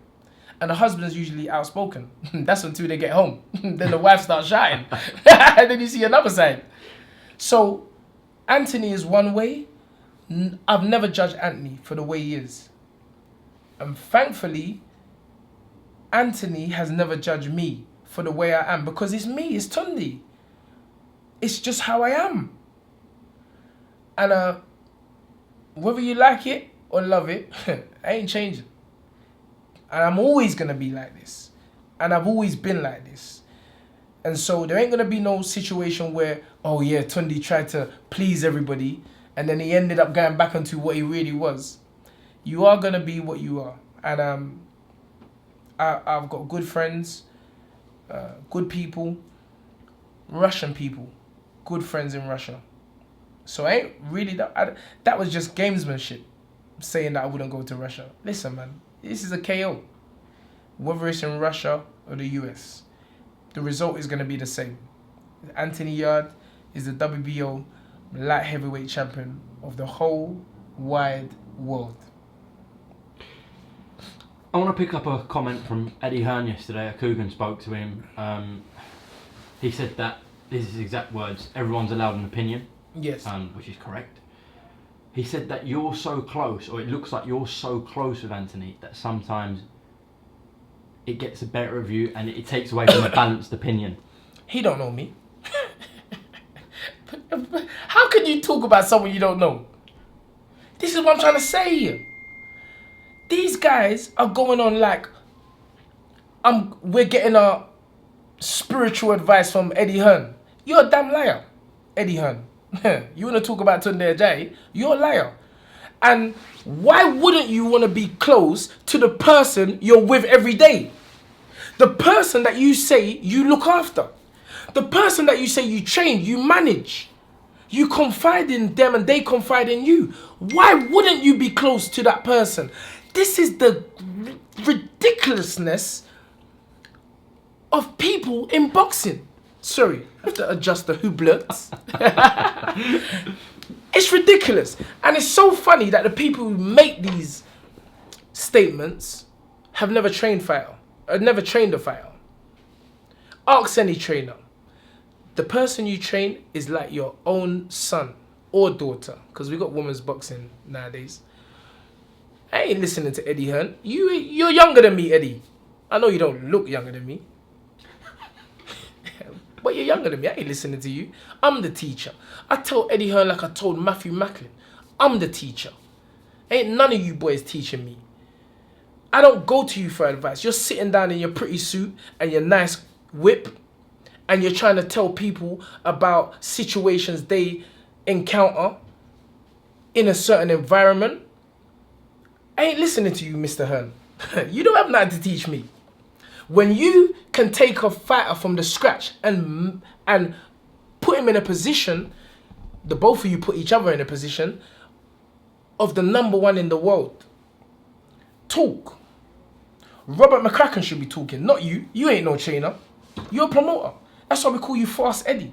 [SPEAKER 2] And the husband's usually outspoken. That's until they get home. Then the wife starts shouting. And then you see another side. So, Anthony is one way. I've never judged Anthony for the way he is. And thankfully, Anthony has never judged me for the way I am. Because it's me, it's Tunde. It's just how I am. And whether you like it or love it, I ain't changing. And I'm always going to be like this. And I've always been like this. And so there ain't going to be no situation where, oh yeah, Tunde tried to please everybody and then he ended up going back into what he really was. You are going to be what you are. And I've got good friends, good people, Russian people, good friends in Russia. So I ain't really, that was just gamesmanship, saying that I wouldn't go to Russia. Listen, man, this is a KO. Whether it's in Russia or the US, the result is going to be the same. Anthony Yarde is the WBO light heavyweight champion of the whole wide world.
[SPEAKER 1] I want to pick up a comment from Eddie Hearn yesterday. A Coogan spoke to him. He said that, this is his exact words, everyone's allowed an opinion.
[SPEAKER 2] Yes.
[SPEAKER 1] Which is correct. He said that you're so close, or it looks like you're so close with Anthony, that sometimes it gets the better of you and it takes away from a balanced opinion.
[SPEAKER 2] He don't know me. How can you talk about someone you don't know? This is what I'm trying to say here. These guys are going on like we're getting our spiritual advice from Eddie Hearn. You're a damn liar, Eddie Hearn. You want to talk about Tunde Ajayi? You're a liar. And why wouldn't you want to be close to the person you're with every day? The person that you say you look after. The person that you say you train, you manage. You confide in them and they confide in you. Why wouldn't you be close to that person? This is the ridiculousness of people in boxing. Sorry, I have to adjust the hooblets. It's ridiculous. And it's so funny that the people who make these statements have never trained a fighter. Ask any trainer. The person you train is like your own son or daughter. Because we got women's boxing nowadays. I ain't listening to Eddie Hearn. You're younger than me, Eddie. I know you don't look younger than me. But you're younger than me. I ain't listening to you. I'm the teacher. I tell Eddie Hearn like I told Matthew Macklin. I'm the teacher. Ain't none of you boys teaching me. I don't go to you for advice. You're sitting down in your pretty suit and your nice whip and you're trying to tell people about situations they encounter in a certain environment. I ain't listening to you, Mr. Hearn. You don't have nothing to teach me. When you can take a fighter from the scratch and put him in a position, the both of you put each other in a position of the #1 in the world. Talk. Robert McCracken should be talking, not you. You ain't no trainer. You're a promoter. That's why we call you Fast Eddie.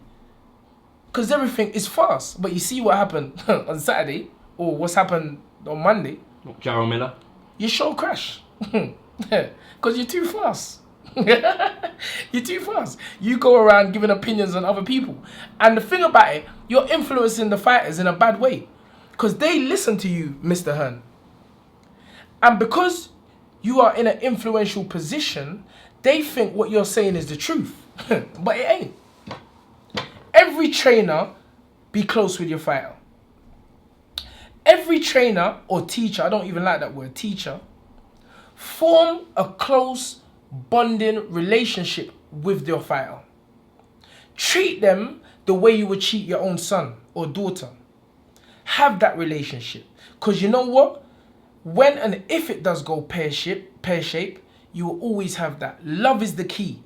[SPEAKER 2] Because everything is fast. But you see what happened on Saturday, or what's happened on Monday.
[SPEAKER 1] Jarrell Miller.
[SPEAKER 2] Your show crash. Because you're too fast. You're too fast. You go around giving opinions on other people. And the thing about it, you're influencing the fighters in a bad way. Because they listen to you, Mr. Hearn. And because you are in an influential position, they think what you're saying is the truth. But it ain't. Every trainer, be close with your fighter. Every trainer or teacher, I don't even like that word, teacher, form a close bonding relationship with your fighter. Treat them the way you would treat your own son or daughter. Have that relationship. Because you know what? When and if it does go pear-shaped, you will always have that. Love is the key.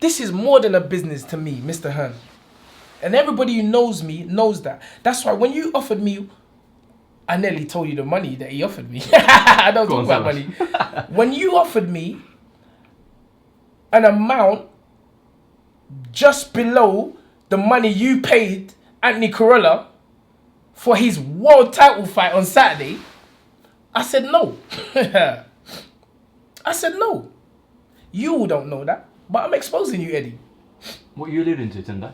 [SPEAKER 2] This is more than a business to me, Mr. Hearn. And everybody who knows me knows that. That's why when you offered me, I nearly told you the money that he offered me. I don't talk about money. When you offered me an amount just below the money you paid Anthony Corolla for his world title fight on Saturday, I said no. I said no. You don't know that, but I'm exposing you, Eddie.
[SPEAKER 1] What are you alluding to, Tunde?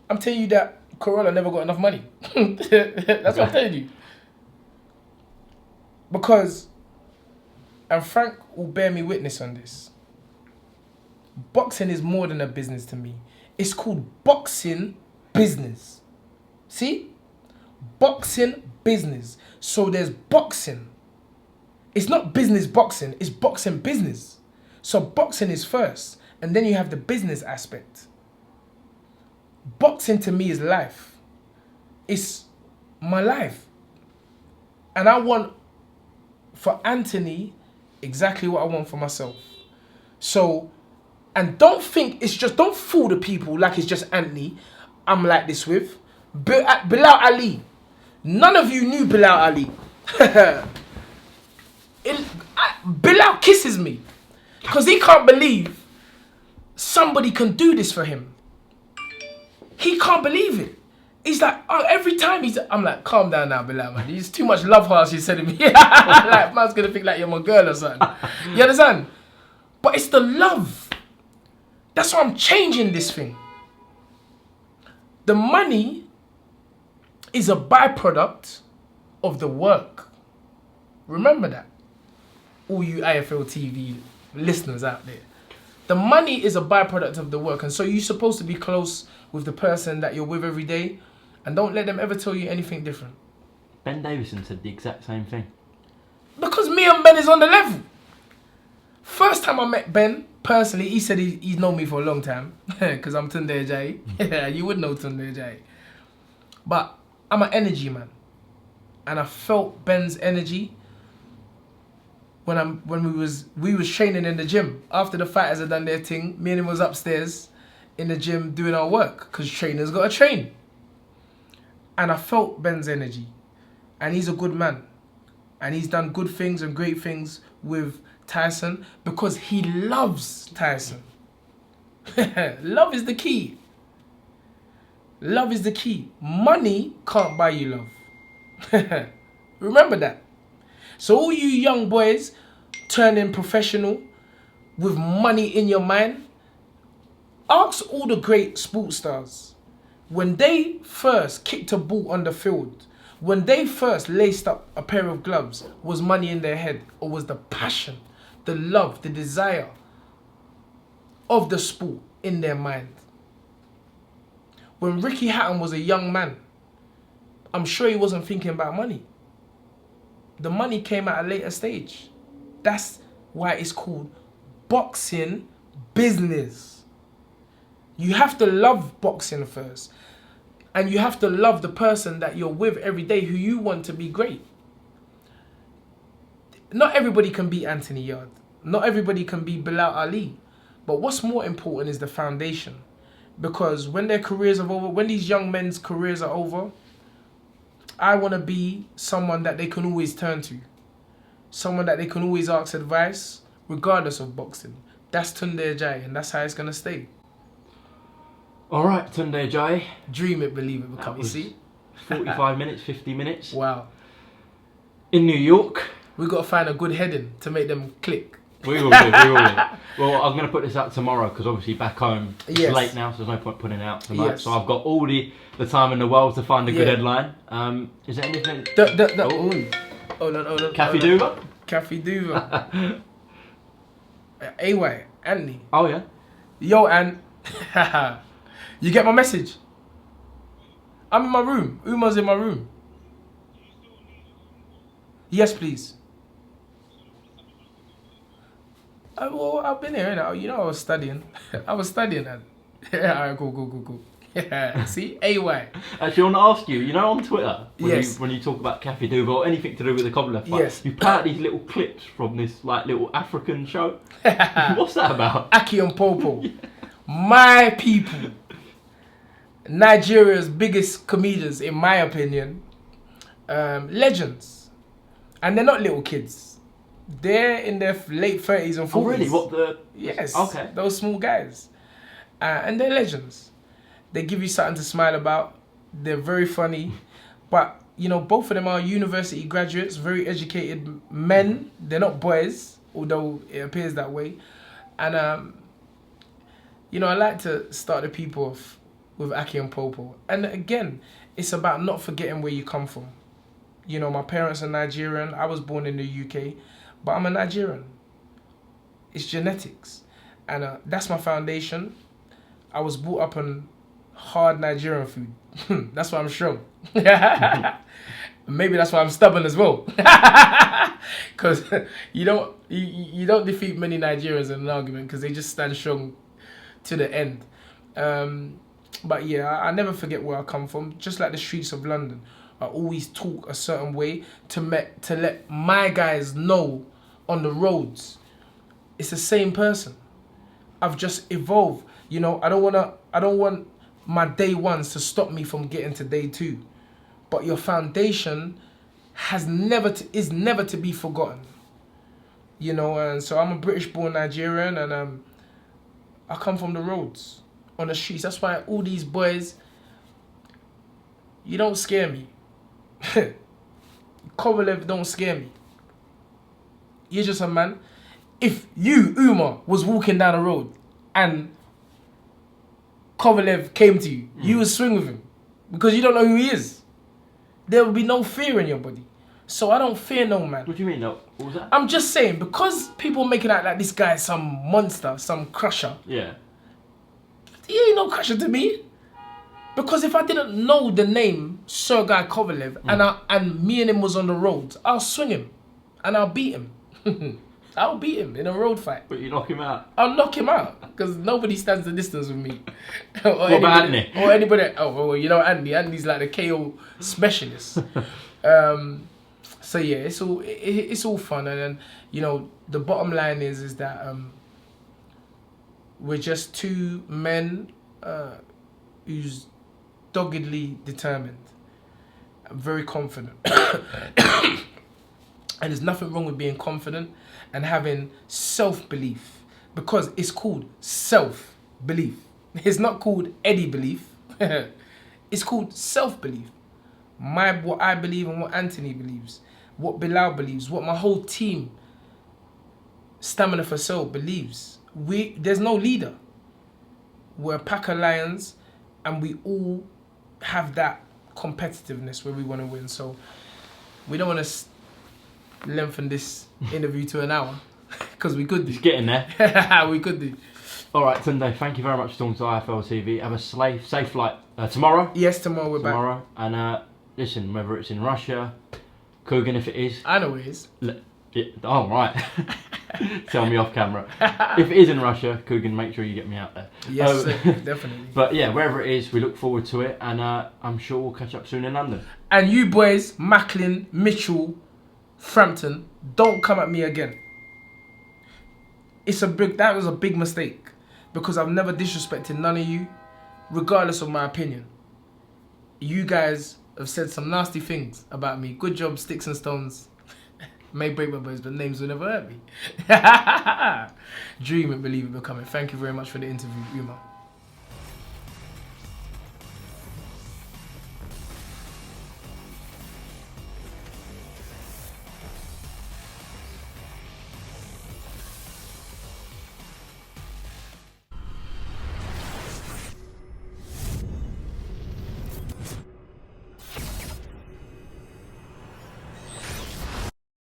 [SPEAKER 2] I'm telling you that Corolla never got enough money. That's what I'm telling you. Because, and Frank will bear me witness on this, boxing is more than a business to me. It's called boxing business. See? Boxing business. So there's boxing. It's not business boxing, it's boxing business. So boxing is first, and then you have the business aspect. Boxing to me is life. It's my life. And I want for Anthony exactly what I want for myself. So, and don't fool the people like it's just Anthony I'm like this with. Bilal Ali. None of you knew Bilal Ali. Bilal kisses me because he can't believe somebody can do this for him. He can't believe it. He's like, oh, every time I'm like, calm down now, Bilal, man. There's too much love hearts you said to me. Like, man's gonna think like you're my girl or something. You understand? But it's the love. That's why I'm changing this thing. The money is a byproduct of the work. Remember that. All you IFL TV listeners out there. The money is a byproduct of the work. And so you're supposed to be close with the person that you're with every day. And don't let them ever tell you anything different.
[SPEAKER 1] Ben Davison said the exact same thing.
[SPEAKER 2] Because me and Ben is on the level. First time I met Ben, personally, he said he's known me for a long time. Because I'm Tunde Ajayi. Yeah, you would know Tunde Ajayi. But I'm an energy man. And I felt Ben's energy when we was training in the gym. After the fighters had done their thing, me and him was upstairs in the gym doing our work. Because trainers got to train. And I felt Ben's energy. And he's a good man. And he's done good things and great things with Tyson because he loves Tyson. Love is the key. Love is the key. Money can't buy you love. Remember that. So all you young boys turning professional with money in your mind, ask all the great sports stars. When they first kicked a ball on the field, when they first laced up a pair of gloves, was money in their head or was the passion, the love, the desire of the sport in their mind? When Ricky Hatton was a young man, I'm sure he wasn't thinking about money. The money came at a later stage. That's why it's called boxing business. You have to love boxing first. And you have to love the person that you're with every day who you want to be great. Not everybody can be Anthony Yarde. Not everybody can be Bilal Ali. But what's more important is the foundation. Because when their careers are over, when these young men's careers are over, I want to be someone that they can always turn to. Someone that they can always ask advice, regardless of boxing. That's Tunde Ajayi, and that's how it's going to stay.
[SPEAKER 1] All right, Tunde Ajayi.
[SPEAKER 2] Dream it, believe it, become, you see?
[SPEAKER 1] 45 minutes, 50 minutes.
[SPEAKER 2] Wow.
[SPEAKER 1] In New York.
[SPEAKER 2] We've got to find a good heading to make them click.
[SPEAKER 1] We will do. Well, I'm going to put this out tomorrow because obviously back home it's late now, so there's no point putting it out tonight.
[SPEAKER 2] Yes.
[SPEAKER 1] So I've got all the time in the world to find a good headline. Is there anything?
[SPEAKER 2] Hold on.
[SPEAKER 1] Cafe Duva?
[SPEAKER 2] Cafe Duva. AY, Anthony.
[SPEAKER 1] Oh, yeah?
[SPEAKER 2] Yo, Ant. You get my message? I'm in my room. Umar's in my room. Yes, please. Well, I've been here, you know, I was studying. I was studying that. Yeah, alright, cool. Yeah, see? AY.
[SPEAKER 1] Actually, I want to ask you, you know, on Twitter, when you talk about Cafe Duva or anything to do with the Kovalev fight, you put out these little clips from this, like, little African show. What's that about?
[SPEAKER 2] Aki and Popo. Yeah. My people. Nigeria's biggest comedians, in my opinion. Legends. And they're not little kids. They're in their late 30s and 40s.
[SPEAKER 1] Oh, really? What the...
[SPEAKER 2] Yes.
[SPEAKER 1] Okay.
[SPEAKER 2] Those small guys. And they're legends. They give you something to smile about. They're very funny. But, you know, both of them are university graduates, very educated men. They're not boys, although it appears that way. And, you know, I like to start the people off with Aki and Popo. And again, it's about not forgetting where you come from. You know, my parents are Nigerian. I was born in the UK. But I'm a Nigerian. It's genetics. And that's my foundation. I was brought up on hard Nigerian food. That's why I'm strong. Maybe that's why I'm stubborn as well. Because you don't defeat many Nigerians in an argument because they just stand strong to the end. But yeah, I never forget where I come from. Just like the streets of London, I always talk a certain way to let my guys know on the roads it's the same person. I've just evolved. You know, I don't want my day ones to stop me from getting to day two. But your foundation is never to be forgotten. You know, and so I'm a British-born Nigerian, and I come from the roads, on the streets. That's why all these boys, you don't scare me. Kovalev don't scare me. You're just a man. If you, UMAR, was walking down the road and Kovalev came to you, you would swing with him because you don't know who he is. There will be no fear in your body. So I don't fear no man.
[SPEAKER 1] What do you mean, no? What was that?
[SPEAKER 2] I'm just saying, because people making out like this guy is some monster, some crusher.
[SPEAKER 1] Yeah.
[SPEAKER 2] He ain't no crusher to me. Because if I didn't know the name Sergei Kovalev and me and him was on the road, I'll swing him and I'll beat him. I'll beat him in a road fight.
[SPEAKER 1] But you knock him out?
[SPEAKER 2] I'll knock him out because nobody stands the distance with me.
[SPEAKER 1] What about Anthony?
[SPEAKER 2] Or anybody. Oh, well, you know Andy. Andy's like the KO specialist. So yeah, it's all fun, and then you know the bottom line is that we're just two men who's doggedly determined. I'm very confident, and there's nothing wrong with being confident and having self-belief, because it's called self-belief. It's not called Eddie belief. It's called self-belief. What I believe and what Anthony believes, what Bilal believes, what my whole team, Stamina for Soul, believes. There's no leader. We're a pack of lions, and we all have that competitiveness where we want to win. So we don't want to lengthen this interview to an hour, because we could do.
[SPEAKER 1] It's getting there.
[SPEAKER 2] We could do.
[SPEAKER 1] All right, Tunde, thank you very much for talking to IFL TV. Have a safe flight tomorrow.
[SPEAKER 2] Yes, tomorrow we're back.
[SPEAKER 1] Tomorrow. And listen, whether it's in Russia, Coogan if it is.
[SPEAKER 2] I know it is.
[SPEAKER 1] Oh, right. Tell me off camera. If it is in Russia, Coogan, make sure you get me out there.
[SPEAKER 2] Yes, sir, definitely.
[SPEAKER 1] But yeah, wherever it is, we look forward to it. And I'm sure we'll catch up soon in London.
[SPEAKER 2] And you boys, Macklin, Mitchell, Frampton, don't come at me again. That was a big mistake, because I've never disrespected none of you, regardless of my opinion. You guys have said some nasty things about me. Good job, Sticks and Stones. May break my bones, but names will never hurt me. Dream it, believe it, become it. Thank you very much for the interview, UMAR.